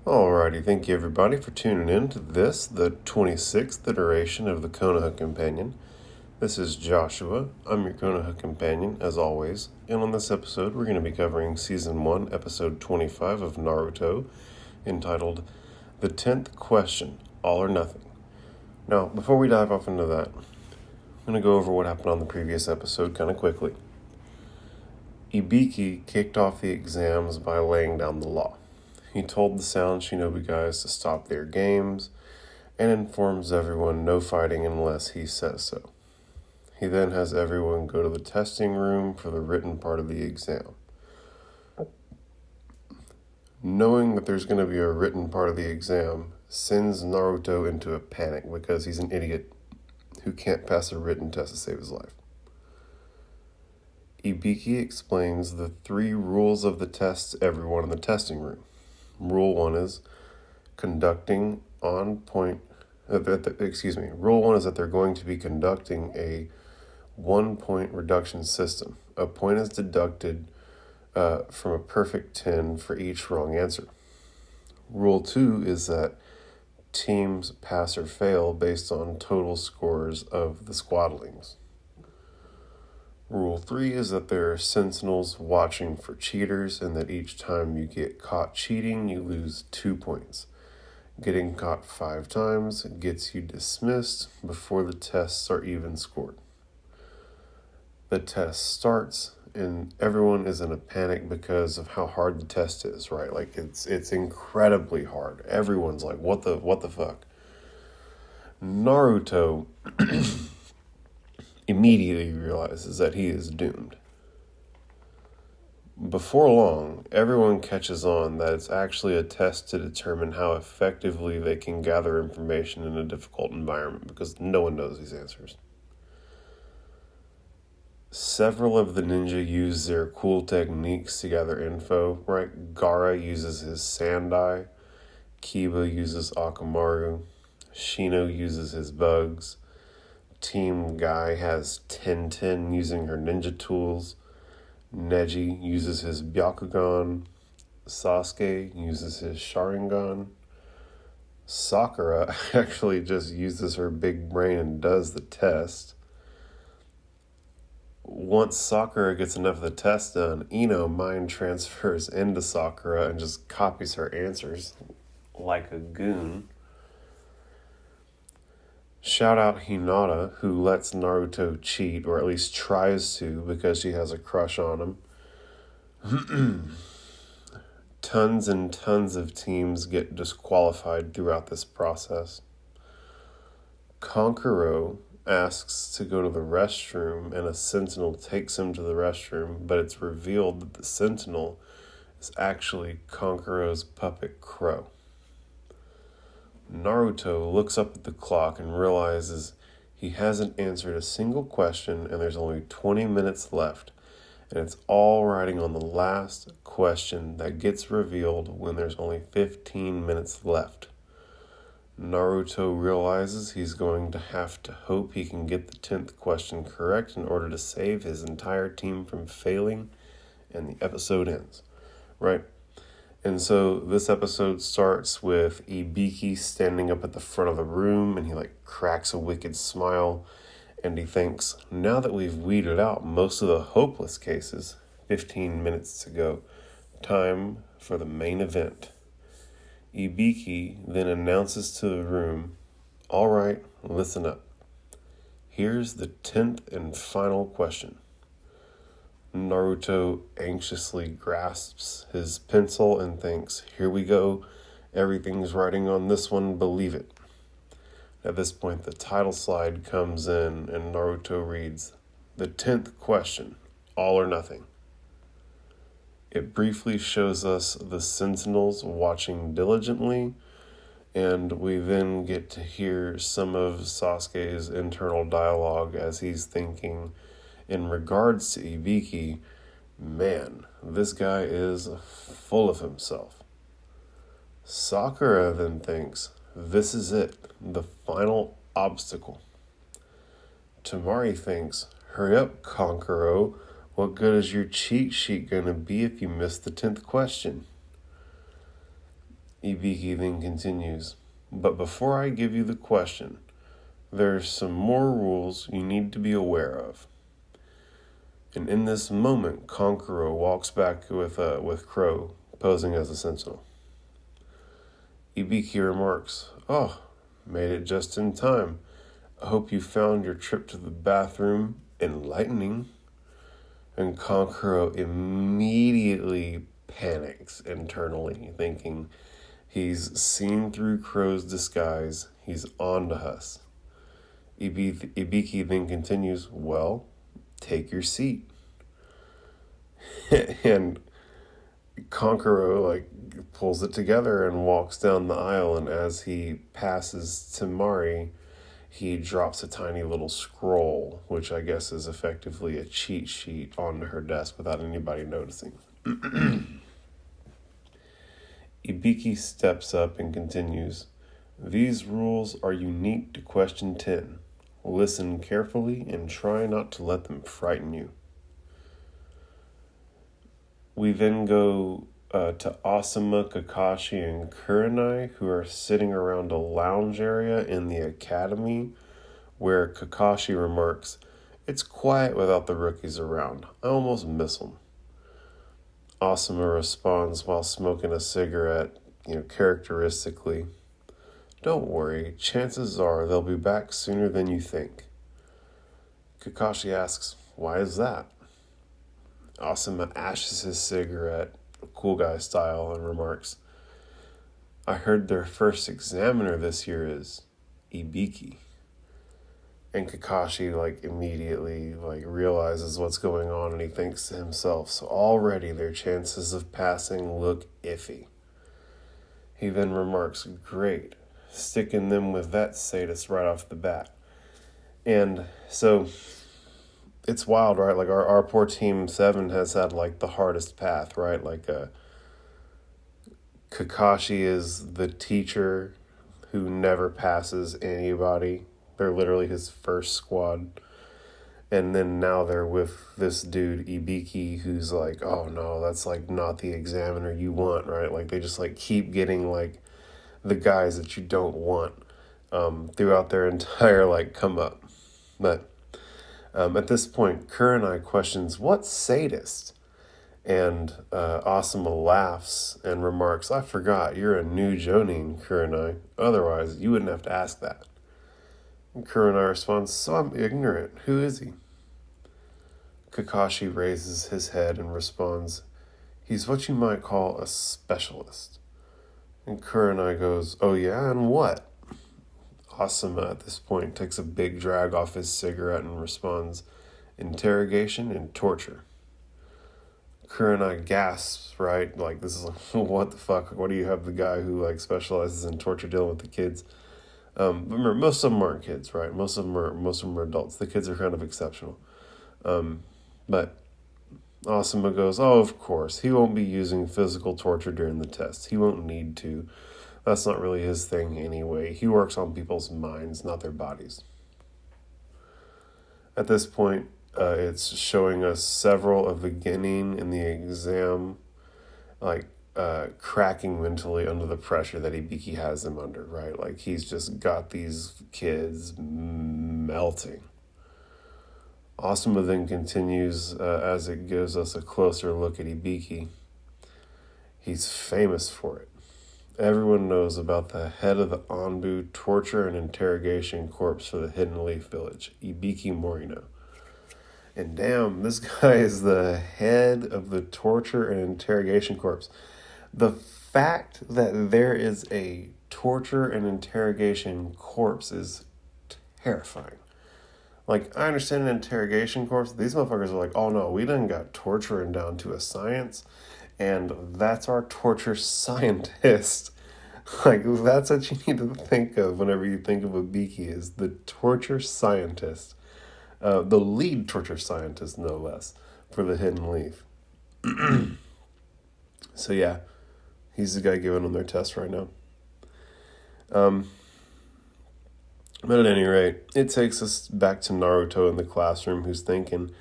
Alrighty, thank you everybody for tuning in to this, the 26th iteration of the Konoha Companion. This is Joshua. I'm your Konoha Companion, as always, and on this episode we're going to be covering Season 1, Episode 25 of Naruto, entitled The 10th Question, All or Nothing. Now, before we dive off into that, I'm going to go over what happened on the previous episode kind of quickly. Ibiki kicked off the exams by laying down the law. He told the Sound Shinobi guys to stop their games and informs everyone no fighting unless he says so. He then has everyone go to the testing room for the written part of the exam. Knowing that there's going to be a written part of the exam sends Naruto into a panic because he's an idiot who can't pass a written test to save his life. Ibiki explains the 3 rules of the test to everyone in the testing room. Rule 1 is Rule 1 is that they're going to be conducting a 1-point reduction system. A point is deducted from a perfect 10 for each wrong answer. Rule 2 is that teams pass or fail based on total scores of the squadlings. Rule 3 is that there are sentinels watching for cheaters and that each time you get caught cheating, you lose 2 points. Getting caught 5 times gets you dismissed before the tests are even scored. The test starts and everyone is in a panic because of how hard the test is, right? Like it's incredibly hard. Everyone's like, what the fuck? Naruto immediately realizes that he is doomed. Before long, everyone catches on that it's actually a test to determine how effectively they can gather information in a difficult environment because no one knows these answers. Several of the ninja use their cool techniques to gather info, right? Gaara uses his Sandai, Kiba uses Akamaru, Shino uses his bugs, Team Guy has Tenten using her ninja tools. Neji uses his Byakugan. Sasuke uses his Sharingan. Sakura actually just uses her big brain and does the test. Once Sakura gets enough of the test done, Ino mind transfers into Sakura and just copies her answers like a goon. Shout out Hinata, who lets Naruto cheat, or at least tries to, because she has a crush on him. Tons and tons of teams get disqualified throughout this process. Kankuro asks to go to the restroom, and a sentinel takes him to the restroom, but it's revealed that the sentinel is actually Kankuro's puppet Crow. Naruto looks up at the clock and realizes he hasn't answered a single question and there's only 20 minutes left. And it's all riding on the last question that gets revealed when there's only 15 minutes left. Naruto realizes he's going to have to hope he can get the 10th question correct in order to save his entire team from failing, and the episode ends, right? And so this episode starts with Ibiki standing up at the front of the room and he cracks a wicked smile and he thinks, now that we've weeded out most of the hopeless cases, 15 minutes to go, time for the main event. Ibiki then announces to the room, all right, listen up. Here's the 10th and final question. Naruto anxiously grasps his pencil and thinks, here we go, everything's writing on this one, believe it. At this point, the title slide comes in and Naruto reads, the 10th question, all or nothing. It briefly shows us the sentinels watching diligently, and we then get to hear some of Sasuke's internal dialogue as he's thinking, in regards to Ibiki, man, this guy is full of himself. Sakura then thinks, this is it, the final obstacle. Tamari thinks, hurry up, Kankuro, what good is your cheat sheet gonna be if you miss the 10th question? Ibiki then continues, but before I give you the question, there's some more rules you need to be aware of. And in this moment, Konkuro walks back with Crow, posing as a sentinel. Ibiki remarks, oh, made it just in time. I hope you found your trip to the bathroom enlightening. And Konkuro immediately panics internally, thinking he's seen through Crow's disguise, he's on to us. Ibiki then continues, well, take your seat. And Konkuro pulls it together and walks down the aisle, and as he passes Temari, he drops a tiny little scroll, which I guess is effectively a cheat sheet, onto her desk without anybody noticing. Ibiki steps up and continues, these rules are unique to question 10. Listen carefully and try not to let them frighten you. We then go to Asuma, Kakashi, and Kurenai, who are sitting around a lounge area in the academy, where Kakashi remarks, it's quiet without the rookies around. I almost miss them. Asuma responds while smoking a cigarette, characteristically, don't worry, chances are they'll be back sooner than you think. Kakashi asks, why is that? Asuma ashes his cigarette, cool guy style, and remarks, I heard their first examiner this year is Ibiki. And Kakashi immediately realizes what's going on, and he thinks to himself, so already their chances of passing look iffy. He then remarks, great, sticking them with that sadist right off the bat. And so it's wild, right? Our poor Team 7 has had the hardest path, right? Kakashi is the teacher who never passes anybody. They're literally his first squad. And then now they're with this dude, Ibiki, who's oh no, that's not the examiner you want, right? They just keep getting the guys that you don't want throughout their entire come up. But at this point, Kurenai questions, what sadist? And Asuma laughs and remarks, I forgot, you're a new Jonin, Kurenai. Otherwise, you wouldn't have to ask that. And Kurenai responds, so I'm ignorant. Who is he? Kakashi raises his head and responds, he's what you might call a specialist. And Kurenai goes, oh yeah, and what? Asuma at this point takes a big drag off his cigarette and responds, interrogation and torture. Kurenai gasps, right? This is what the fuck? What do you have the guy who specializes in torture dealing with the kids? Remember, most of them aren't kids, right? Most of them are adults. The kids are kind of exceptional. But Asuma goes, oh, of course, he won't be using physical torture during the test. He won't need to. That's not really his thing anyway. He works on people's minds, not their bodies. At this point, it's showing us several of the genin in the exam, cracking mentally under the pressure that Ibiki has them under, right? He's just got these kids melting. Asuma then continues as it gives us a closer look at Ibiki. He's famous for it. Everyone knows about the head of the Anbu torture and interrogation corps for the Hidden Leaf Village, Ibiki Morino. And damn, this guy is the head of the torture and interrogation corps. The fact that there is a torture and interrogation corps is terrifying. I understand an interrogation corps. These motherfuckers are oh no, we done got torturing down to a science, and that's our torture scientist. That's what you need to think of whenever you think of Ibiki, is the torture scientist. The lead torture scientist, no less, for the Hidden Leaf. So yeah, he's the guy giving them their test right now. But at any rate, it takes us back to Naruto in the classroom, who's thinking,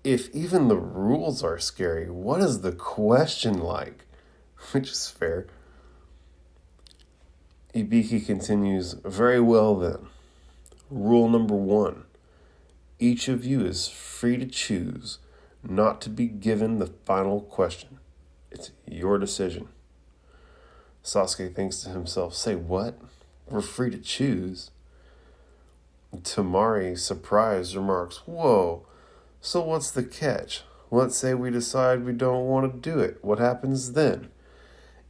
if even the rules are scary, what is the question like? Which is fair. Ibiki continues, very well then. Rule number 1. Each of you is free to choose not to be given the final question. It's your decision. Sasuke thinks to himself, say what? We're free to choose? Tamari, surprised, remarks, whoa, so what's the catch? Let's say we decide we don't want to do it. What happens then?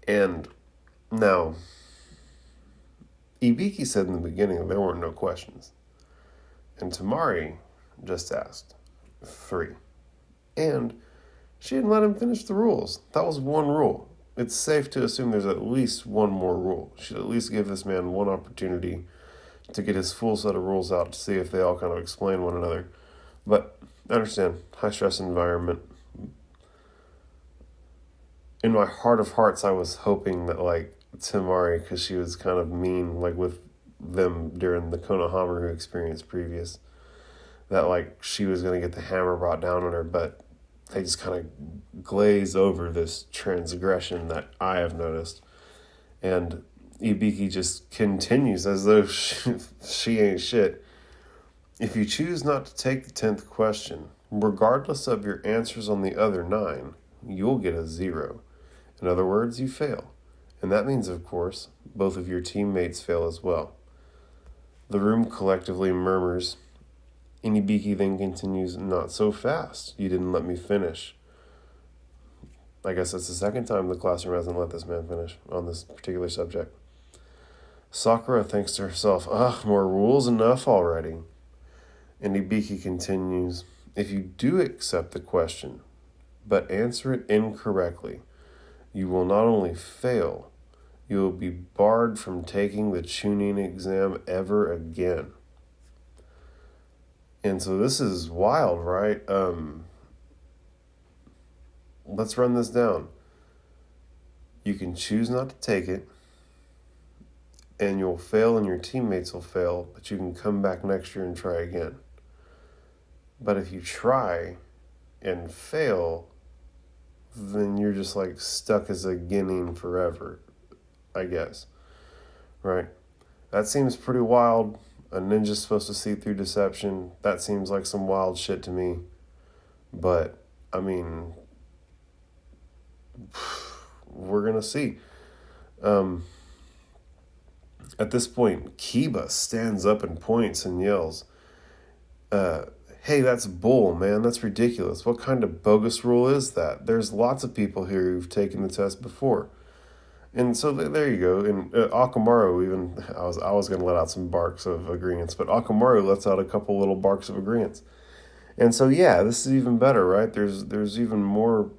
And now, Ibiki said in the beginning there weren't no questions. And Tamari just asked 3. And she didn't let him finish the rules. That was one rule. It's safe to assume there's at least one more rule. She should at least give this man one opportunity to get his full set of rules out to see if they all kind of explain one another. But I understand, high stress environment. In my heart of hearts, I was hoping that Tamari, because she was kind of mean with them during the Konohamaru experience previous, that she was going to get the hammer brought down on her, but they just kind of glaze over this transgression that I have noticed. And Ibiki just continues as though she ain't shit. If you choose not to take the 10th question, regardless of your answers on the other 9, you'll get a 0. In other words, you fail. And that means, of course, both of your teammates fail as well. The room collectively murmurs. Ibiki then continues, not so fast. You didn't let me finish. I guess that's the second time the classroom hasn't let this man finish on this particular subject. Sakura thinks to herself, more rules, enough already. And Ibiki continues, if you do accept the question, but answer it incorrectly, you will not only fail, you will be barred from taking the Chunin exam ever again. And so this is wild, right? Let's run this down. You can choose not to take it, and you'll fail and your teammates will fail, but you can come back next year and try again. But if you try and fail, then you're just stuck as a genin forever, I guess. Right? That seems pretty wild. A ninja's supposed to see through deception. That seems like some wild shit to me. But, I mean, we're going to see. At this point, Kiba stands up and points and yells, hey, that's bull, man. That's ridiculous. What kind of bogus rule is that? There's lots of people here who've taken the test before. And so there you go. And Akamaru even, I was going to let out some barks of agreements, but Akamaru lets out a couple little barks of agreements. And so, yeah, this is even better, right? There's even more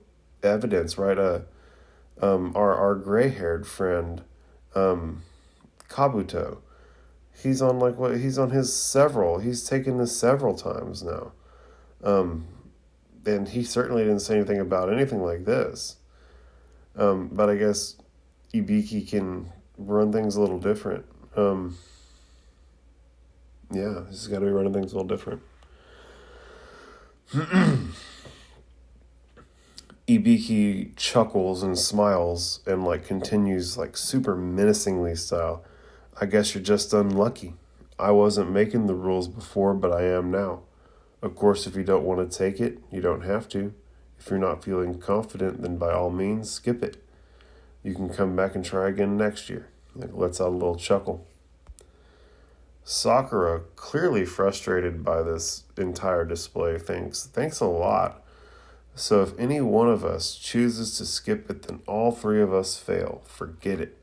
evidence, right? Our gray-haired friend, Kabuto, he's on he's taken this several times now. And he certainly didn't say anything about anything like this. But I guess Ibiki can run things a little different. He's got to be running things a little different. Ibiki chuckles and smiles and continues super menacingly style. I guess you're just unlucky. I wasn't making the rules before, but I am now. Of course, if you don't want to take it, you don't have to. If you're not feeling confident, then by all means, skip it. You can come back and try again next year. Lets out a little chuckle. Sakura, clearly frustrated by this entire display, thinks a lot. So if any one of us chooses to skip it, then all 3 of us fail. Forget it.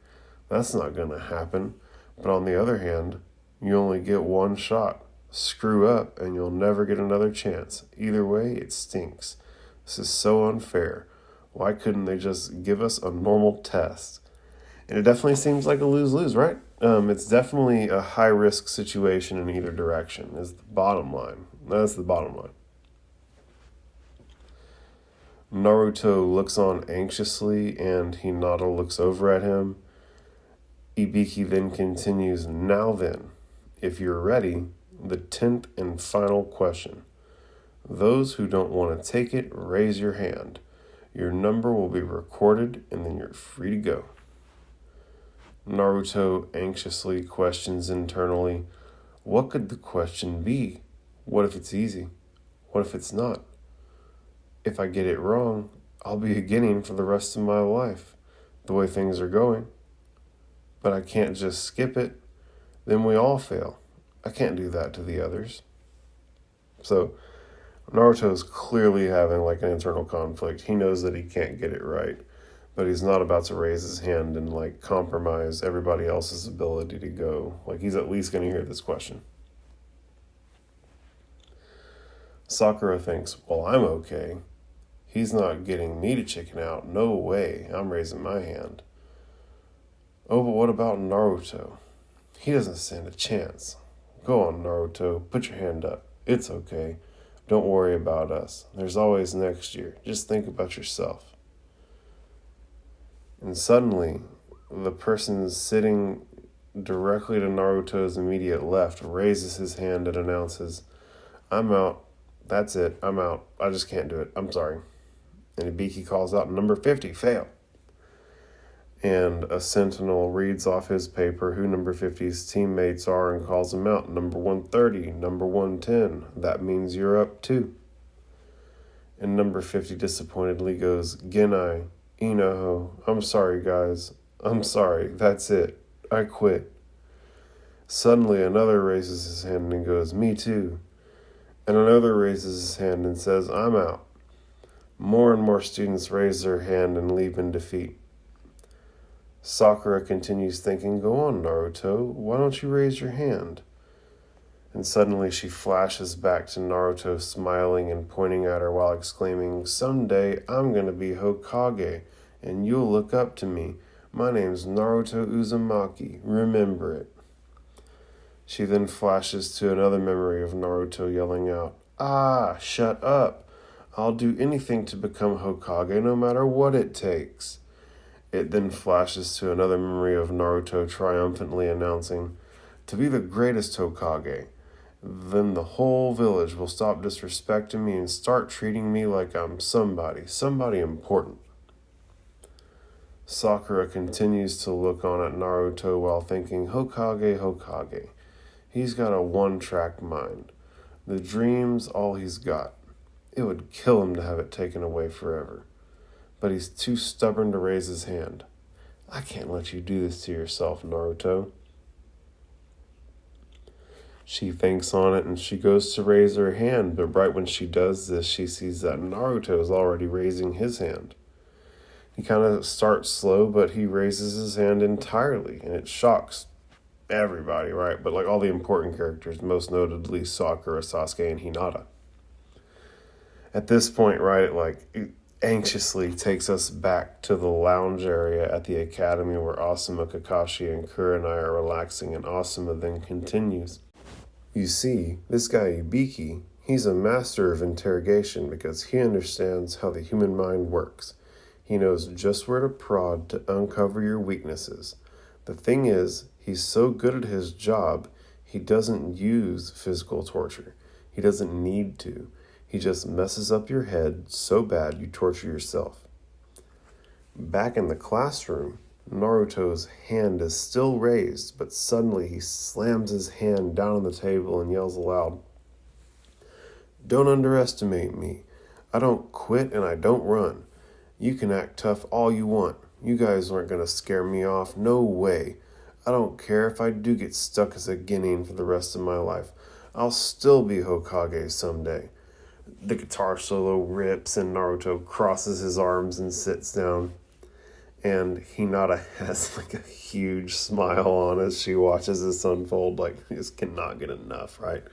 That's not going to happen. But on the other hand, you only get one shot. Screw up and you'll never get another chance. Either way, it stinks. This is so unfair. Why couldn't they just give us a normal test? And it definitely seems like a lose-lose, right? It's definitely a high-risk situation in either direction, is the bottom line. That's the bottom line. Naruto looks on anxiously, and Hinata looks over at him. Ibiki then continues, now then, if you're ready, the 10th and final question. Those who don't want to take it, raise your hand. Your number will be recorded, and then you're free to go. Naruto anxiously questions internally, what could the question be? What if it's easy? What if it's not? If I get it wrong, I'll be a Genin for the rest of my life, the way things are going. But I can't just skip it, then we all fail. I can't do that to the others. So Naruto's clearly having like an internal conflict. He knows that he can't get it right, but he's not about to raise his hand and like compromise everybody else's ability to go. Like he's at least going to hear this question. Sakura thinks, well, I'm okay. He's not getting me to chicken out. No way. I'm raising my hand. Oh, but what about Naruto? He doesn't stand a chance. Go on, Naruto. Put your hand up. It's okay. Don't worry about us. There's always next year. Just think about yourself. And suddenly, the person sitting directly to Naruto's immediate left raises his hand and announces, I'm out. That's it. I'm out. I just can't do it. I'm sorry. And Ibiki calls out number 50, fail. And a sentinel reads off his paper who number 50's teammates are and calls them out. Number 130, number 110. That means you're up too. And number 50 disappointedly goes, Genai, Inoho, I'm sorry guys. I'm sorry. That's it. I quit. Suddenly another raises his hand and goes, me too. And another raises his hand and says, I'm out. More and more students raise their hand and leave in defeat. Sakura continues thinking, go on, Naruto, why don't you raise your hand? And suddenly she flashes back to Naruto smiling and pointing at her while exclaiming, someday I'm going to be Hokage, and you'll look up to me. My name's Naruto Uzumaki, remember it. She then flashes to another memory of Naruto yelling out, ah, shut up. I'll do anything to become Hokage no matter what it takes. It then flashes to another memory of Naruto triumphantly announcing, to be the greatest Hokage. Then the whole village will stop disrespecting me and start treating me like I'm somebody important. Sakura continues to look on at Naruto while thinking, Hokage. He's got a one-track mind. The dream's all he's got. It would kill him to have it taken away forever. But he's too stubborn to raise his hand. I can't let you do this to yourself, Naruto. She thinks on it and she goes to raise her hand, but right when she does this, she sees that Naruto is already raising his hand. He kind of starts slow, but he raises his hand entirely, and it shocks everybody, right? But like all the important characters, most notably Sakura, Sasuke, and Hinata. At this point, right, it anxiously takes us back to the lounge area at the academy where Asuma, Kakashi, and Kurenai are relaxing, and Asuma then continues. You see, this guy Ibiki, he's a master of interrogation because he understands how the human mind works. He knows just where to prod to uncover your weaknesses. The thing is, he's so good at his job, he doesn't use physical torture. He doesn't need to. He just messes up your head so bad you torture yourself. Back in the classroom, Naruto's hand is still raised, but suddenly he slams his hand down on the table and yells aloud, Don't underestimate me. I don't quit and I don't run. You can act tough all you want. You guys aren't going to scare me off. No way. I don't care if I do get stuck as a Genin for the rest of my life. I'll still be Hokage someday. The guitar solo rips and Naruto crosses his arms and sits down. And Hinata has like a huge smile on as she watches this unfold. Like, he just cannot get enough, right?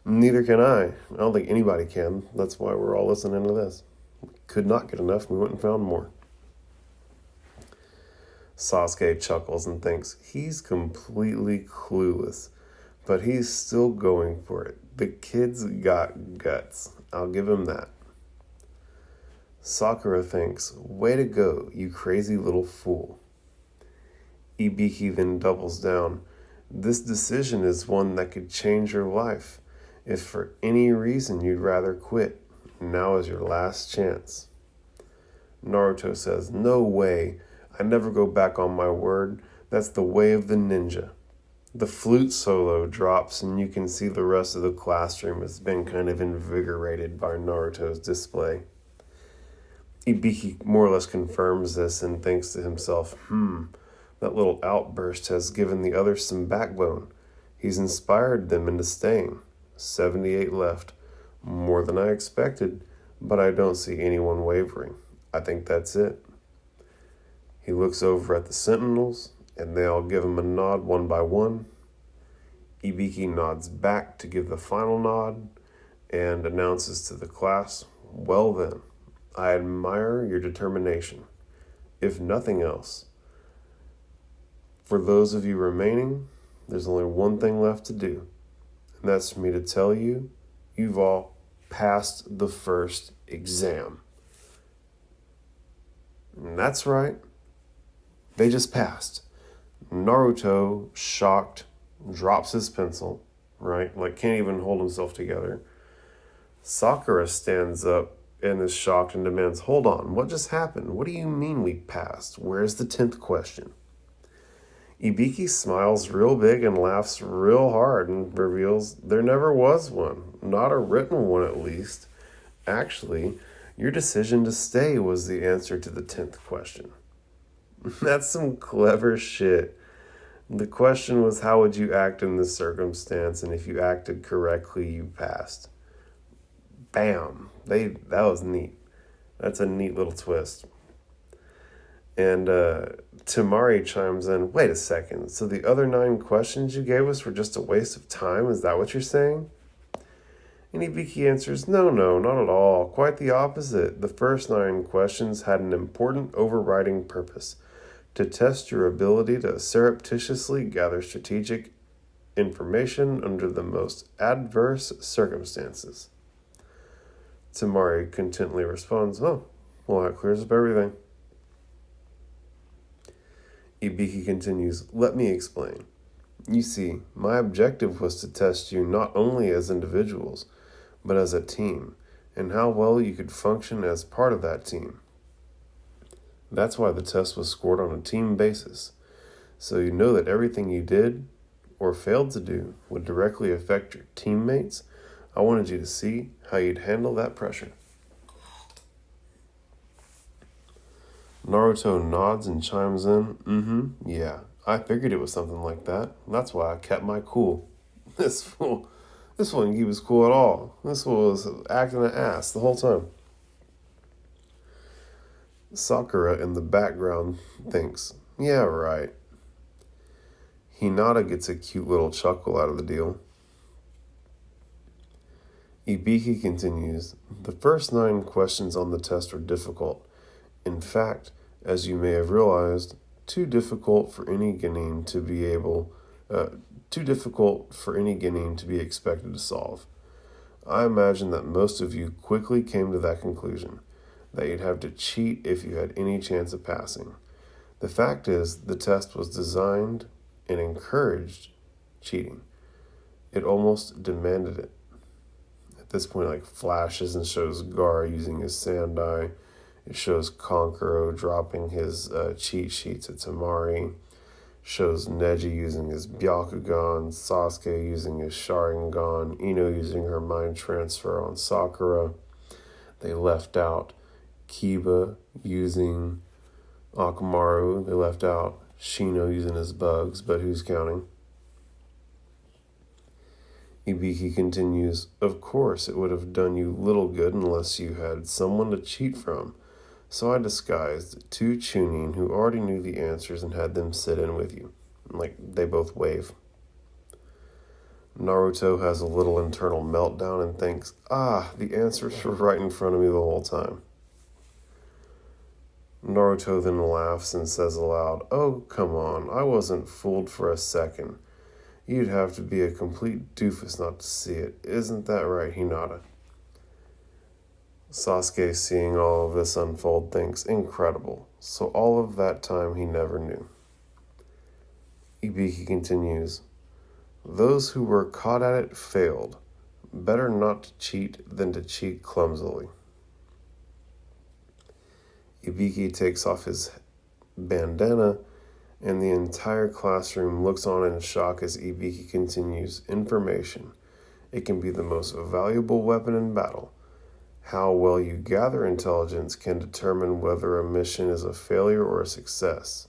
Neither can I. I don't think anybody can. That's why we're all listening to this. Could not get enough. We went and found more. Sasuke chuckles and thinks he's completely clueless, but he's still going for it. The kid's got guts. I'll give him that. Sakura thinks, way to go, you crazy little fool. Ibiki then doubles down. This decision is one that could change your life. If for any reason you'd rather quit, now is your last chance. Naruto says, no way. I never go back on my word. That's the way of the ninja. The flute solo drops, and you can see the rest of the classroom has been kind of invigorated by Naruto's display. Ibiki more or less confirms this and thinks to himself, that little outburst has given the others some backbone. He's inspired them into staying. 78 left. More than I expected, but I don't see anyone wavering. I think that's it. He looks over at the sentinels, and they all give him a nod one by one. Ibiki nods back to give the final nod and announces to the class, "Well then, I admire your determination. If nothing else, for those of you remaining, there's only one thing left to do, and that's for me to tell you, you've all passed the first exam." And that's right. They just passed. Naruto, shocked, drops his pencil, right? Like, can't even hold himself together. Sakura stands up and is shocked and demands, "Hold on, what just happened? What do you mean we passed? Where's the 10th question? Ibiki smiles real big and laughs real hard and reveals there never was one. Not a written one, at least. Actually, your decision to stay was the answer to the 10th question. That's some clever shit. The question was, how would you act in this circumstance? And if you acted correctly, you passed. Bam. That was neat. That's a neat little twist. And Tamari chimes in, "Wait a second, so the other 9 questions you gave us were just a waste of time? Is that what you're saying?" And Ibiki answers, No, not at all. Quite the opposite. The first 9 questions had an important overriding purpose: to test your ability to surreptitiously gather strategic information under the most adverse circumstances. Tamari contently responds, "Oh, well, that clears up everything." Ibiki continues, "Let me explain. You see, my objective was to test you not only as individuals, but as a team, and how well you could function as part of that team. That's why the test was scored on a team basis, so you know that everything you did or failed to do would directly affect your teammates. I wanted you to see how you'd handle that pressure." Naruto nods and chimes in, yeah, I figured it was something like that. That's why I kept my cool. This fool didn't keep his cool at all. This fool was acting an ass the whole time. Sakura in the background thinks, yeah, right. Hinata gets a cute little chuckle out of the deal. Ibiki continues, "The first 9 questions on the test were difficult. In fact, as you may have realized, too difficult for any Genin to be expected to solve. I imagine that most of you quickly came to that conclusion, that you'd have to cheat if you had any chance of passing. The fact is, the test was designed and encouraged cheating. It almost demanded it." At this point, flashes and shows Gaara using his Sandai. It shows Kankuro dropping his cheat sheets at Tamari. Shows Neji using his Byakugan, Sasuke using his Sharingan, Ino using her mind transfer on Sakura. They left out Kiba using Akamaru. They left out Shino using his bugs, but who's counting? Ibiki continues, "Of course, it would have done you little good unless you had someone to cheat from. So I disguised 2 Chunin who already knew the answers and had them sit in with you." They both wave. Naruto has a little internal meltdown and thinks, the answers were right in front of me the whole time. Naruto then laughs and says aloud, "Oh, come on, I wasn't fooled for a second. You'd have to be a complete doofus not to see it. Isn't that right, Hinata?" Sasuke, seeing all of this unfold, thinks, incredible. So all of that time he never knew. Ibiki continues, "Those who were caught at it failed. Better not to cheat than to cheat clumsily." Ibiki takes off his bandana and the entire classroom looks on in shock as Ibiki continues. Information. It can be the most valuable weapon in battle. How well you gather intelligence can determine whether a mission is a failure or a success.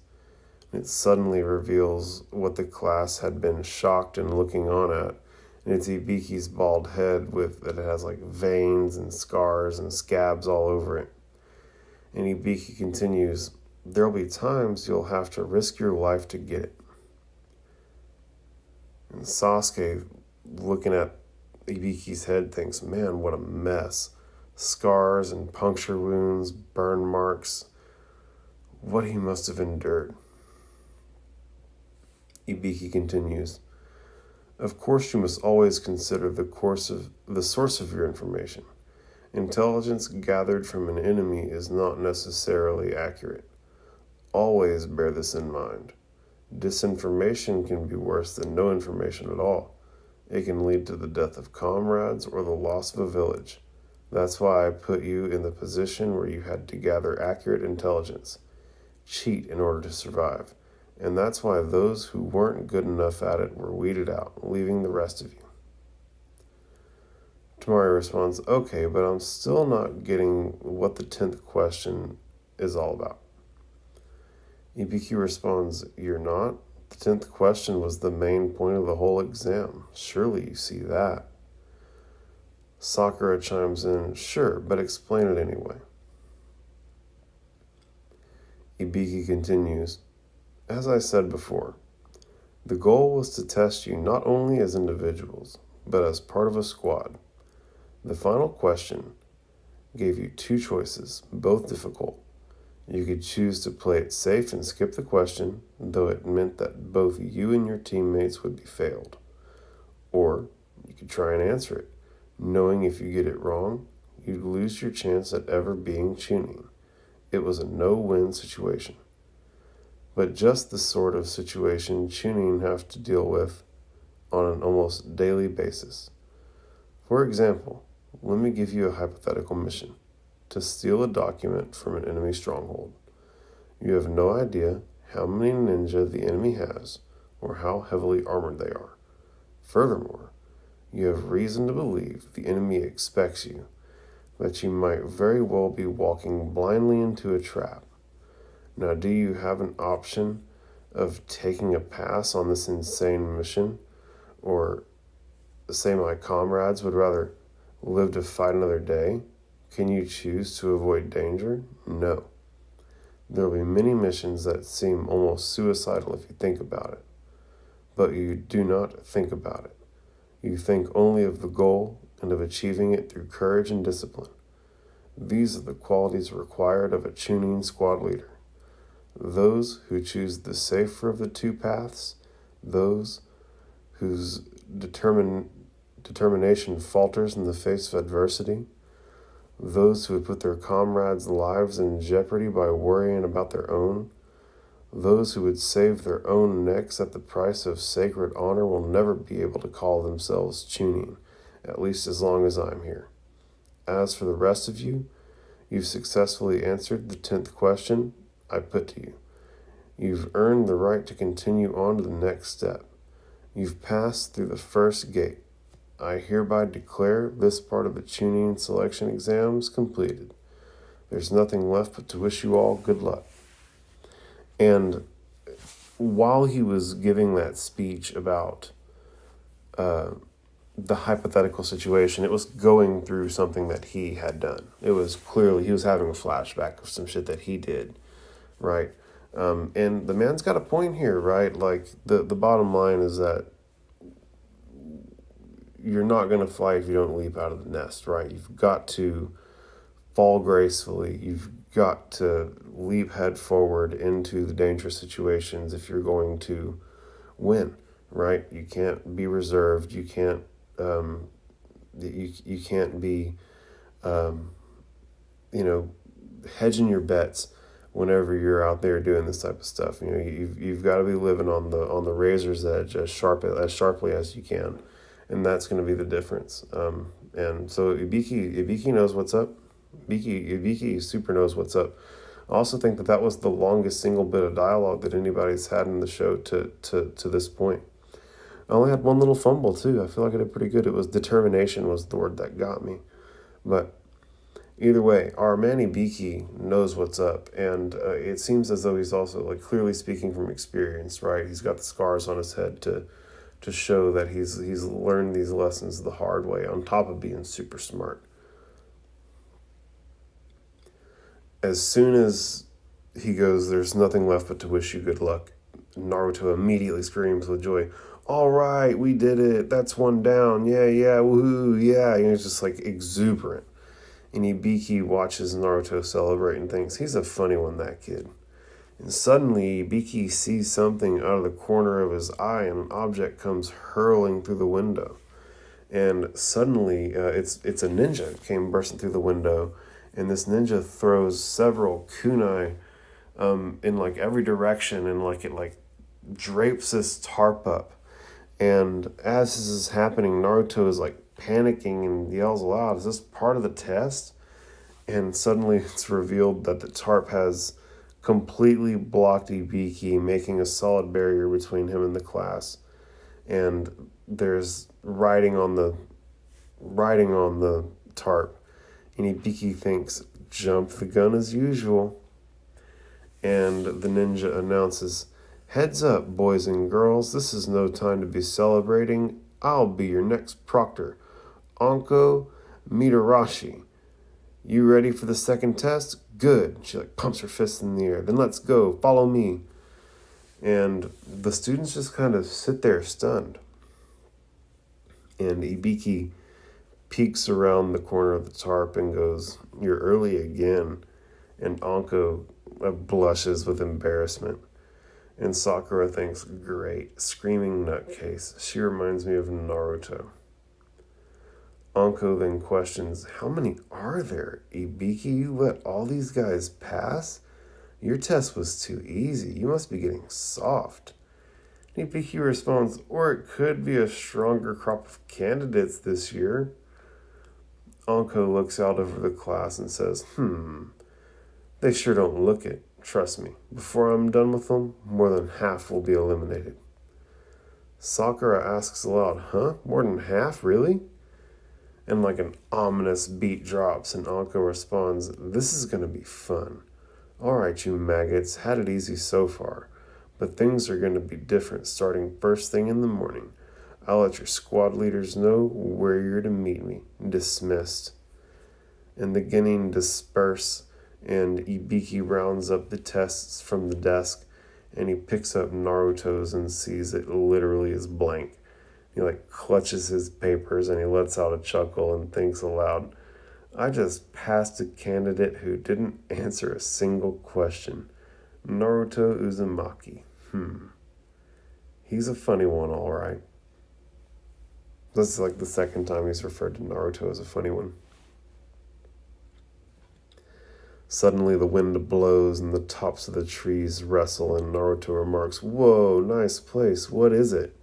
It suddenly reveals what the class had been shocked and looking on at. And it's Ibiki's bald head it has like veins and scars and scabs all over it. And Ibiki continues, there'll be times you'll have to risk your life to get it. And Sasuke, looking at Ibiki's head, thinks, man, what a mess. Scars and puncture wounds, burn marks. What he must have endured. Ibiki continues, of course you must always consider the source of your information. Intelligence gathered from an enemy is not necessarily accurate. Always bear this in mind. Disinformation can be worse than no information at all. It can lead to the death of comrades or the loss of a village. That's why I put you in the position where you had to gather accurate intelligence. Cheat in order to survive. And that's why those who weren't good enough at it were weeded out, leaving the rest of you. Tamari responds, okay, but I'm still not getting what the 10th question is all about. Ibiki responds, you're not? The 10th question was the main point of the whole exam. Surely you see that. Sakura chimes in, sure, but explain it anyway. Ibiki continues, as I said before, the goal was to test you not only as individuals, but as part of a squad. The final question gave you two choices, both difficult. You could choose to play it safe and skip the question, though it meant that both you and your teammates would be failed. Or you could try and answer it, knowing if you get it wrong, you'd lose your chance at ever being Chunin. It was a no-win situation. But just the sort of situation Chunin have to deal with on an almost daily basis. For example, let me give you a hypothetical mission. To steal a document from an enemy stronghold. You have no idea how many ninja the enemy has or how heavily armored they are. Furthermore, you have reason to believe the enemy expects you, that you might very well be walking blindly into a trap. Now, do you have an option of taking a pass on this insane mission, or say my comrades would rather live to fight another day? Can you choose to avoid danger? No. There will be many missions that seem almost suicidal if you think about it. But you do not think about it. You think only of the goal and of achieving it through courage and discipline. These are the qualities required of a Chunin squad leader. Those who choose the safer of the two paths, those whose determination falters in the face of adversity, those who would put their comrades' lives in jeopardy by worrying about their own, those who would save their own necks at the price of sacred honor will never be able to call themselves Chunin, at least as long as I'm here. As for the rest of you, you've successfully answered the 10th question I put to you. You've earned the right to continue on to the next step. You've passed through the first gate. I hereby declare this part of the Chunin selection exams completed. There's nothing left but to wish you all good luck. And while he was giving that speech about the hypothetical situation, it was going through something that he had done. It was clearly, he was having a flashback of some shit that he did, right? And the man's got a point here, right? Like, the bottom line is that you're not going to fly if you don't leap out of the nest, right? You've got to fall gracefully. You've got to leap head forward into the dangerous situations if you're going to win, right? You can't be reserved. You can't you can't be hedging your bets whenever you're out there doing this type of stuff. You know, you've got to be living on the razor's edge as sharply as you can, and that's going to be the difference. And so Ibiki knows what's up. Ibiki super knows what's up. I also think that was the longest single bit of dialogue that anybody's had in the show to this point. I only had one little fumble too. I feel like I did pretty good. It was determination was the word that got me. But either way, our Manny Beaky knows what's up, and it seems as though he's also like clearly speaking from experience, right? He's got the scars on his head to show that he's learned these lessons the hard way, on top of being super smart. As soon as he goes, "There's nothing left but to wish you good luck," Naruto immediately screams with joy, "All right, we did it. That's one down. Yeah, yeah, woohoo, yeah." And he's just like exuberant. And Ibiki watches Naruto celebrate and thinks, he's a funny one, that kid. And suddenly, Ibiki sees something out of the corner of his eye, and an object comes hurling through the window. And suddenly, it's a ninja came bursting through the window, and this ninja throws several kunai in like every direction, and like it like drapes this tarp up. And as this is happening, Naruto is like panicking and yells aloud, "Is this part of the test?" And suddenly it's revealed that the tarp has completely blocked Ibiki, making a solid barrier between him and the class. And there's writing on the tarp. And Ibiki thinks, "Jump the gun as usual." And the ninja announces, "Heads up, boys and girls, this is no time to be celebrating. I'll be your next proctor, Anko Mitarashi. You ready for the second test? Good." She like pumps her fist in the air. "Then let's go, follow me." And the students just kind of sit there stunned. And Ibiki peeks around the corner of the tarp and goes, "You're early again." And Anko blushes with embarrassment. And Sakura thinks, "Great, screaming nutcase. She reminds me of Naruto." Anko then questions, "How many are there? Ibiki, you let all these guys pass? Your test was too easy. You must be getting soft." And Ibiki responds, "Or it could be a stronger crop of candidates this year." Anko looks out over the class and says, "They sure don't look it. Trust me, before I'm done with them, more than half will be eliminated." Sakura asks aloud, "Huh? More than half? Really?" And like an ominous beat drops, and Anko responds, "This is going to be fun. All right, you maggots, had it easy so far, but things are going to be different starting first thing in the morning. I'll let your squad leaders know where you're to meet me. Dismissed." And the Genin disperse, and Ibiki rounds up the tests from the desk, and he picks up Naruto's and sees it literally is blank. He like clutches his papers and he lets out a chuckle and thinks aloud, "I just passed a candidate who didn't answer a single question. Naruto Uzumaki. He's a funny one, all right." This is like the second time he's referred to Naruto as a funny one. Suddenly the wind blows and the tops of the trees rustle, and Naruto remarks, "Whoa, nice place. What is it?"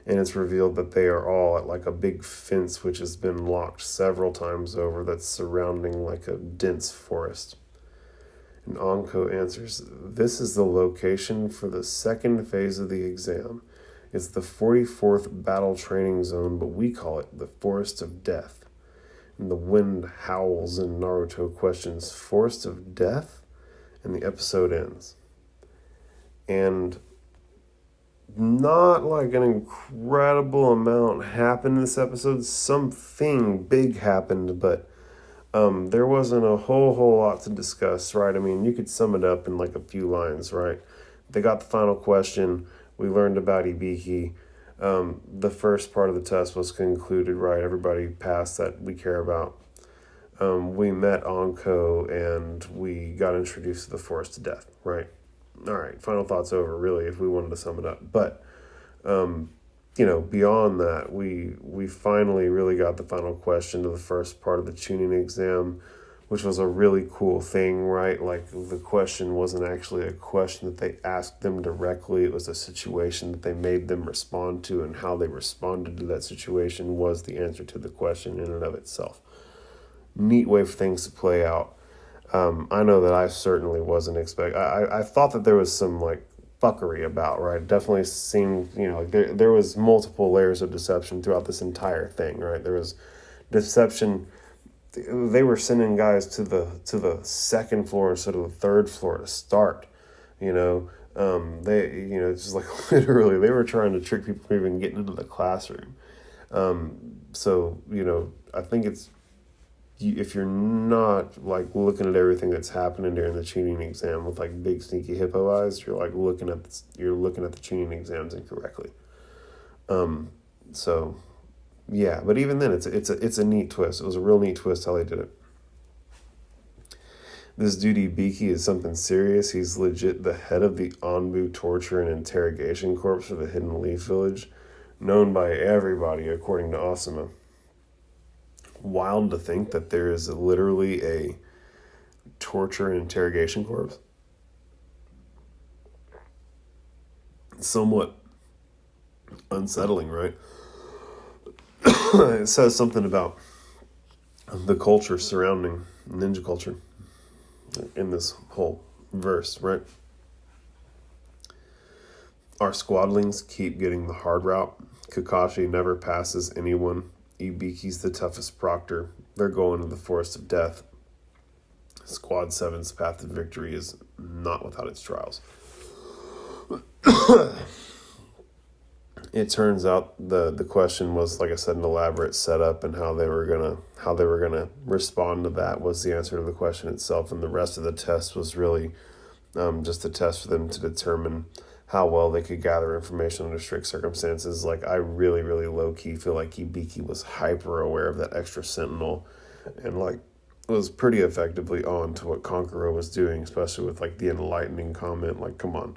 And it's revealed that they are all at like a big fence which has been locked several times over, that's surrounding like a dense forest. And Anko answers, "This is the location for the second phase of the exam. It's the 44th battle training zone, but we call it the Forest of Death." And the wind howls and Naruto questions, "Forest of Death?" And the episode ends. And not like an incredible amount happened in this episode. Something big happened, but there wasn't a whole lot to discuss, right? I mean, you could sum it up in like a few lines, right? They got the final question. We learned about Ibiki. The first part of the test was concluded, right? Everybody passed that we care about. We met Anko and we got introduced to the Forest of Death, right? All right, final thoughts over, really, if we wanted to sum it up. But, beyond that, we finally really got the final question to the first part of the tuning exam, which was a really cool thing, right? Like, the question wasn't actually a question that they asked them directly. It was a situation that they made them respond to, and how they responded to that situation was the answer to the question in and of itself. Neat way for things to play out. I know that I certainly wasn't expect. I thought that there was some like fuckery about, right? It definitely seemed, like there was multiple layers of deception throughout this entire thing, right? There was deception. They were sending guys to the second floor instead of the third floor to start. They it's just like literally they were trying to trick people from even getting into the classroom. So I think it's if you're not like looking at everything that's happening during the tuning exam with like big sneaky hippo eyes, you're like looking at the tuning exams incorrectly. So yeah, but even then, it's a neat twist. It was a real neat twist how they did it. This dude Ibiki is something serious. He's legit the head of the Anbu Torture and Interrogation Corps for the Hidden Leaf Village, known by everybody according to Asuma. Wild to think that there is literally a torture and interrogation corps. Somewhat unsettling, right? It says something about the culture surrounding ninja culture in this whole verse, right? Our squadlings keep getting the hard route. Kakashi never passes anyone. Ibiki's the toughest proctor. They're going to the forest of death. Squad 7's path to victory is not without its trials. It turns out the question was, like I said, an elaborate setup, and how they were gonna respond to that was the answer to the question itself, and the rest of the test was really just a test for them to determine how well they could gather information under strict circumstances. Like, I really, really low-key feel like Ibiki was hyper aware of that extra sentinel, and like was pretty effectively on to what Kankuro was doing, especially with like the enlightening comment. Like, come on,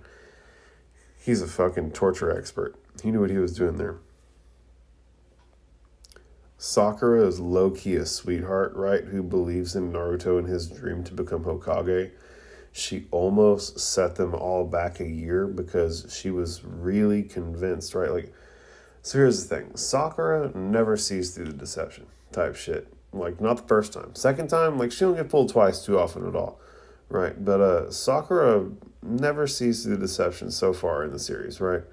he's a fucking torture expert. He knew what he was doing there. Sakura is low-key a sweetheart, right? Who believes in Naruto and his dream to become Hokage. She almost set them all back a year because she was really convinced, right? Like, so here's the thing. Sakura never sees through the deception type shit. Like, not the first time. Second time, like, she don't get fooled twice too often at all, right? But Sakura never sees through the deception so far in the series, right?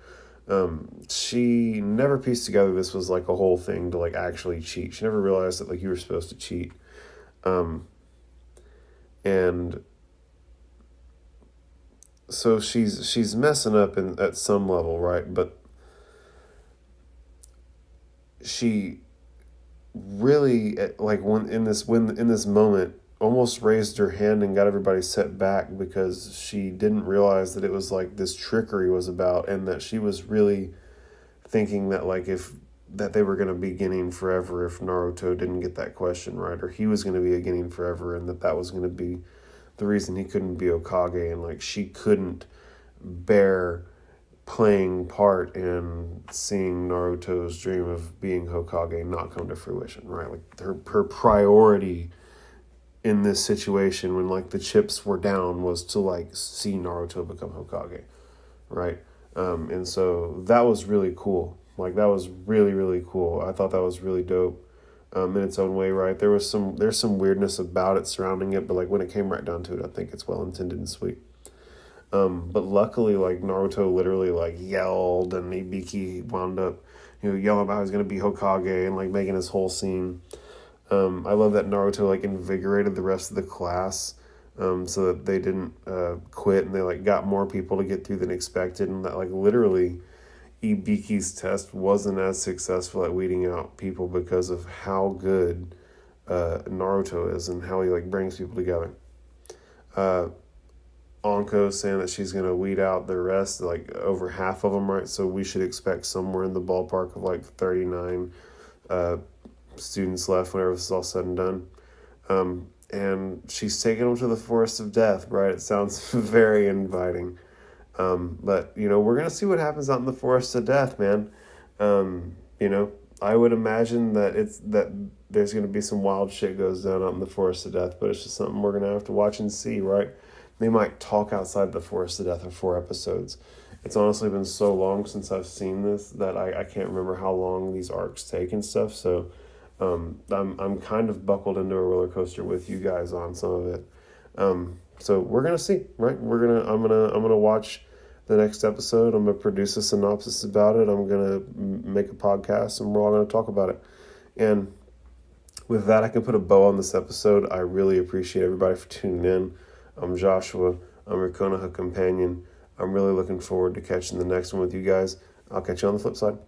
She never pieced together this was like a whole thing to like actually cheat. She never realized that like you were supposed to cheat. And so she's messing up at some level, right? But she really like when in this moment almost raised her hand and got everybody set back because she didn't realize that it was like this trickery was about, and that she was really thinking that like that they were going to be Genin forever if Naruto didn't get that question right, or he was going to be a Genin forever, and that was going to be the reason he couldn't be Hokage, and like she couldn't bear playing part in seeing Naruto's dream of being Hokage not come to fruition, right? Like her priority in this situation when like the chips were down was to like see Naruto become Hokage, right? And so that was really cool. Like that was really, really cool. I thought that was really dope in its own way, right? There's some weirdness about it surrounding it, but like when it came right down to it, I think it's well intended and sweet. But luckily, like Naruto literally like yelled, and Ibiki wound up, yelling about how he's gonna be Hokage and like making his whole scene. I love that Naruto like invigorated the rest of the class, so that they didn't quit, and they like got more people to get through than expected, and that like literally Ibiki's test wasn't as successful at weeding out people because of how good Naruto is and how he like brings people together. Anko saying that she's going to weed out the rest, like over half of them, right? So we should expect somewhere in the ballpark of like 39 students left whenever this is all said and done. And she's taking them to the forest of death, right? It sounds very inviting. But, we're going to see what happens out in the forest of death, man. I would imagine that there's going to be some wild shit goes down out in the forest of death, but it's just something we're going to have to watch and see, right? They might talk outside the forest of death in 4 episodes. It's honestly been so long since I've seen this that I can't remember how long these arcs take and stuff. So I'm kind of buckled into a roller coaster with you guys on some of it. So we're gonna see, right? I'm gonna watch the next episode. I'm gonna produce a synopsis about it. I'm gonna make a podcast, and we're all gonna talk about it. And with that, I can put a bow on this episode. I really appreciate everybody for tuning in. I'm Joshua. I'm your Konoha companion. I'm really looking forward to catching the next one with you guys. I'll catch you on the flip side.